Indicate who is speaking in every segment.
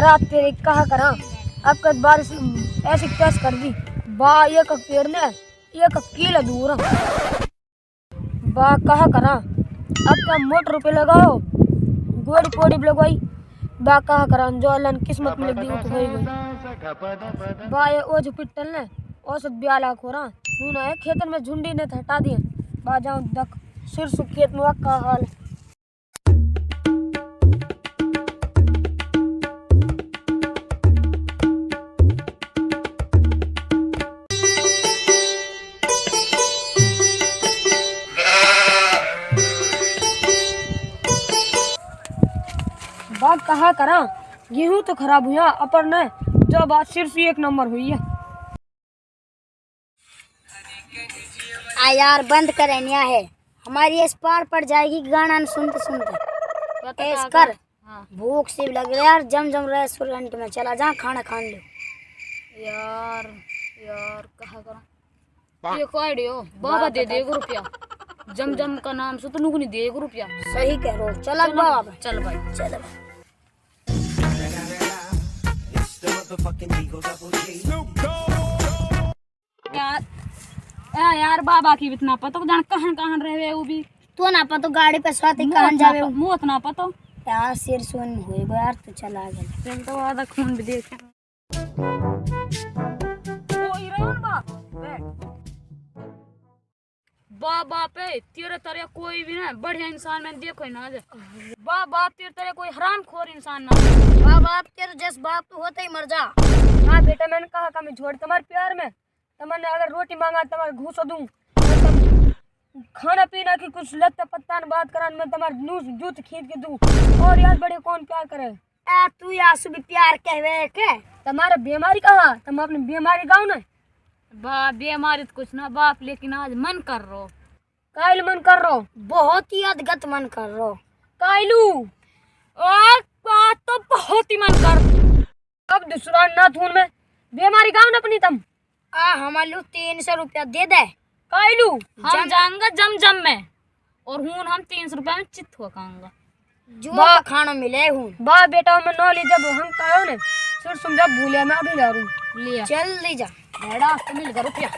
Speaker 1: रात तेरे कहा करा अब कद बारिश ऐसी कैस कर दी बा एक पेड़ ने एक कीला दूर बा कहा करा अब का मोटर पे लगाओ गोड़ी पोड़ी लगवाई बा कहा करा जो अल्लाह किस्मत में लगी तो हो गई बा ये ओ जो पिटल ने औसत ब्याला खोरा नूना है खेतन में झुंडी ने हटा दिए बा जाऊं दक सिर सु खेत में का हाल बात कहा करा गेहूं तो खराब हुआ अपर ने जो बात सिर्फ एक नंबर हुई है
Speaker 2: आ यार बंद करनिया है हमारी इस पार पड़ जाएगी गाना सुनते सुनते ऐस कर भूख सी लग रही यार जम रेस्टोरेंट में चला जा खाना खान लो
Speaker 3: यार यार कहा करा ये कोई डियो बाबा दे देगा रुपया जम का नाम से तो नुकनी देगा रुपया
Speaker 2: सही कह रहे हो चल बाबा
Speaker 3: चल भाई
Speaker 2: चल
Speaker 3: यार बाबा की इतना पता जान कहां रहे वो भी
Speaker 2: तू ना पता गाड़ी पे साथ ही कहां जावे
Speaker 3: मुंह ना पता
Speaker 2: यार सिर सुन होई गो यार तू चला गया
Speaker 3: चल तो आधा खून भी देख ओ ईरान बाबा पे तेरे तरह कोई भी ना बढ़िया इंसान मैंने देखो ही ना बाबा तेरे तरह कोई हरामखोर इंसान ना
Speaker 2: बाप तेरे जैसे बाप तो होते ही मर जा
Speaker 1: हाँ बेटा मैंने कहा कमी छोड़ तुम्हारे प्यार में तमन्ने अगर रोटी मांगा तुम्हारे घूस दूं खाना पीना की कुछ लगता पत्ता न बात करा मैं तुम्हारे नूस जूत खींच के दूं और यार बड़े कौन प्यार करे
Speaker 2: तू यासु भी प्यार कहवे के
Speaker 1: तुम्हारा बीमारी कहा तुम अपनी बीमारी गाओ ना
Speaker 3: बाप बीमारी तो कुछ ना बाप लेकिन आज मन कर रो
Speaker 1: कायल मन कर रो
Speaker 2: बहुत ही अद्भुत मन कर रो
Speaker 1: कायलू
Speaker 3: और बात तो बहुत ही मन कर
Speaker 1: अब दूसरा ना थून में बीमारी गाओ ना अपनी तुम
Speaker 2: हमारे 300 रुपया दे दे
Speaker 1: कायलू
Speaker 3: हम जाएंगे जम में और हूं हम 300 रुपया में चित हुआ खाऊंगा
Speaker 2: जो तो खाना मिले हूं
Speaker 1: बा बेटा मैं नौ ली जब हम कहो ने फिर समझा भूलिया मैं अभी जा रू
Speaker 3: लिया
Speaker 2: चल ले जा
Speaker 3: बेड़ा तो मिल गया रुपया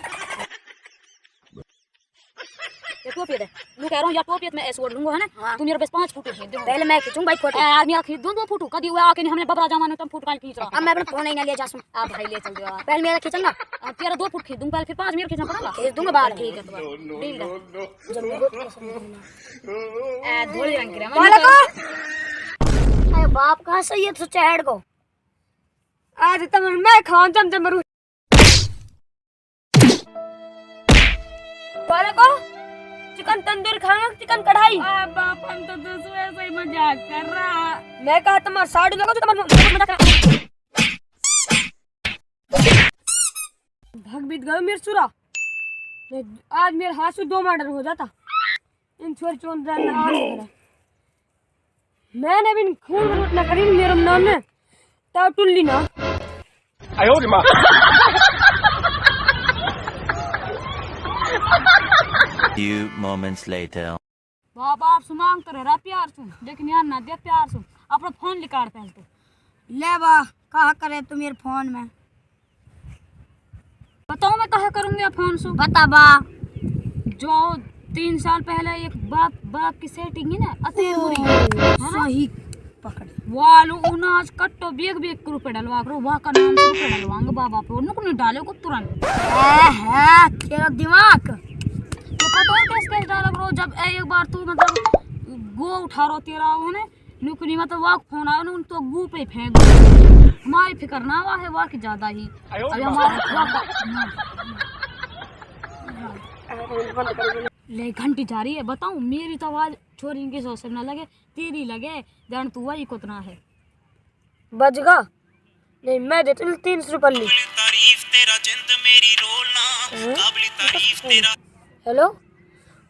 Speaker 3: ये टोपी दे मैं कह रहा हूं या टोपी में ऐसे ओढ़ लूंगा है ना तू मेरे पास 5 फुट खींच दे
Speaker 2: पहले मैं खींचूं भाई फोटो
Speaker 3: आदमी आ खींच दो फुट कदी हुआ आके हमने बबरा जमाने तुम फुट काल खींच रहा
Speaker 2: अब मैं अपना फोन ही ना ले जा सुन
Speaker 3: आ भाई ले चल दो यार
Speaker 2: पहले मेरा खींचूंगा
Speaker 3: अब तेरा 2 फुट खींच दूंगा पहले फिर 5 मेरे खींचना पड़ेगा
Speaker 2: खींच दूंगा बाद
Speaker 3: ठीक है तो डील
Speaker 2: जब
Speaker 3: ए धोली रंग की
Speaker 2: वाले को अरे बाप कहां से ये सोचा हेड को
Speaker 1: आज तुम मैं खाऊं जम मरू वाले को चिकन तंदूरी खाएंगे चिकन कढ़ाई
Speaker 3: बाप हम तो दूसरे ऐसे ही मजाक कर रहा
Speaker 1: मैं कहा तुम्हारा साड़ी लगा तो तुम्हारा मजाक कर भाग बीत गए मेरे सुरा आज मेरे हाथ से 2 मर्डर हो जाता इन छोर चोन मैंने भी खून रोट ना करी मेरे नाम ने तब टुल्ली ना
Speaker 4: आयो रे मां
Speaker 5: Few moments later.
Speaker 3: बाप आप सुमांग तो रहा प्यार सुन लेकिन यार ना दे प्यार सुन अपना फोन निकाल पहले तो
Speaker 2: ले बा कहा करे तू मेरे फोन में
Speaker 3: बताओ मैं कहा करूंगी फोन से
Speaker 2: बता बा
Speaker 3: जो 3 साल पहले एक बाप की सेटिंग है ना अतेर मुरी
Speaker 2: सही पकड़
Speaker 3: वालू उनाज कट्टो बेग के रुपए डलवा करो वाह का नाम से रुपए डलवाएंगे बाबा पे उनको नहीं डाले को तुरंत
Speaker 2: है तेरा दिमाग
Speaker 3: तो पता है कैसे डाला करो जब एक बार तू मतलब गो उठा रो तेरा है ना नुकनी मतलब वाह फोन आया ना तो गू पे फेंक हमारी फिक्र ना वाह है वाह की ज्यादा ही अभी हमारा ले घंटी जा रही है बताऊं मेरी तो आवाज छोरी के सौ से ना लगे तेरी लगे जान तू वही कितना है
Speaker 1: बजगा नहीं मैं देती हूँ 300 रुपये ली
Speaker 4: तारीफ तेरा जिंद मेरी रोलना काबिल तारीफ तेरा
Speaker 1: हेलो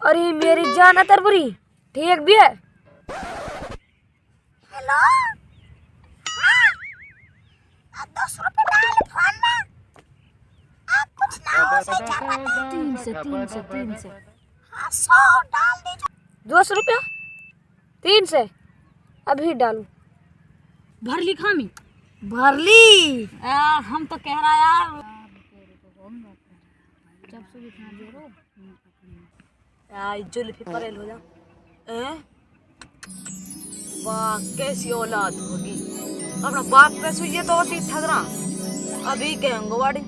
Speaker 1: अरे मेरी जान अतरपुरी ठीक भी है
Speaker 2: हेलो हाँ 10 रुपए डाल फोन में कुछ ना हो सही जा
Speaker 3: 3 से
Speaker 2: हाँ 100 डाल दे
Speaker 1: 200 रुपया 3 से अभी डालू
Speaker 3: भर ली खामी
Speaker 1: भरली
Speaker 3: यार हम तो कह रहा यार जब से भी खाना दे रो
Speaker 6: यार जुल्फी परेल हो जा। वाह कैसी औलाद होगी, अपना बाप पे सुइए तो होती ठगरा। अभी कहेंगे वाड़ी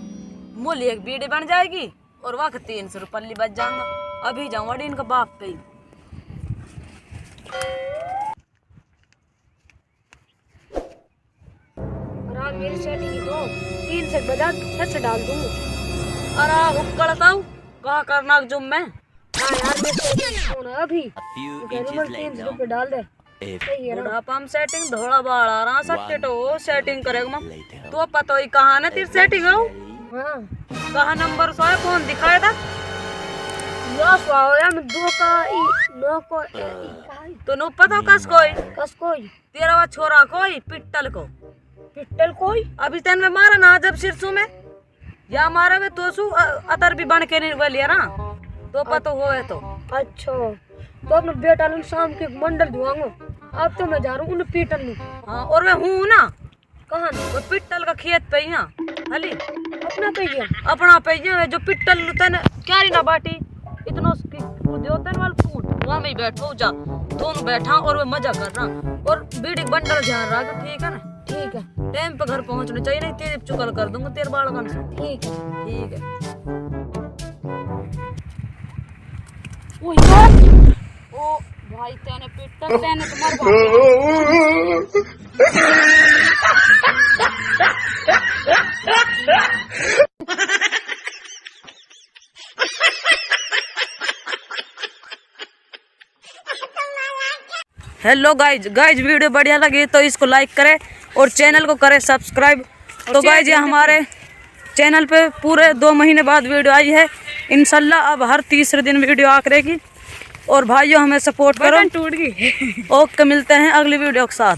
Speaker 6: मूल्य एक बीड़ी बन जाएगी और वह 300 रुपये बच जाऊंगा। अभी जाऊँ वाड़ी इनका बाप पे ही।
Speaker 1: और मेरी सेटिंग तो 3 से बजा छत से डाल दूंगा।
Speaker 6: अरे हुक्कड़ता हूँ कहा करना जुम में।
Speaker 1: हाँ यार मेरी सेटिंग फोन है अभी
Speaker 5: A few
Speaker 1: कह
Speaker 5: inches
Speaker 1: 300
Speaker 5: later.
Speaker 1: रुपये डाल दे।
Speaker 5: If
Speaker 1: सही है ना?
Speaker 6: बुढ़ापा हम सेटिंग धोड़ा बाड़ा रहा सट्टे तो सेटिंग करेगा मैं।
Speaker 5: later.
Speaker 6: तो पता ही कहा ना तेरी सेटिंग है
Speaker 1: हाँ
Speaker 6: कहा नंबर सो है कौन दिखाया था।
Speaker 1: या स्वाया मैं 2 का 9 को
Speaker 6: तो नु पता कस कोई
Speaker 1: कस कोई
Speaker 6: तेरा वो छोरा कोई पिट्टल को
Speaker 1: पिट्टल कोई
Speaker 6: अभी तेन में मारा ना जब सिरसू में या मारे में तो सु अतर भी बन के नहीं वे लिया ना तो पता होए तो।
Speaker 1: अच्छा तो अपने बेटा लोग शाम के मंडल धुआंगा। अब तो मैं जा रहा हूँ उन्हें पीटल लूँ।
Speaker 6: हाँ और मैं हूँ ना
Speaker 1: कहाँ
Speaker 6: वो पिट्टल का खेत पे ही हली
Speaker 1: अपना पहिया
Speaker 6: अपना पे ही जो पिट्टल तेन क्या री ना बाटी इतना जो तेन वाल फूट वहाँ में बैठो जा दोनों बैठा और वो मजा कर रहा और बीड़ी बंडल ध्यान रहा ठीक है ना।
Speaker 1: ठीक है
Speaker 6: टाइम पे घर पहुँचना चाहिए नहीं तेरे चुकल कर दूंगा तेरे बालकन से।
Speaker 1: ठीक है।
Speaker 6: ठीक है।
Speaker 3: ओ भाई तेने पिट्टल तेने तुम्हारे
Speaker 6: हेलो गाइज वीडियो बढ़िया लगी तो इसको लाइक करें और चैनल को करें सब्सक्राइब। तो गाइज ये हमारे चैनल पे पूरे 2 महीने बाद वीडियो आई है। इंशाल्लाह अब हर तीसरे दिन वीडियो आ करेगी और भाइयों हमें सपोर्ट करो।
Speaker 1: टूट गई।
Speaker 6: ओके मिलते हैं अगली वीडियो के साथ।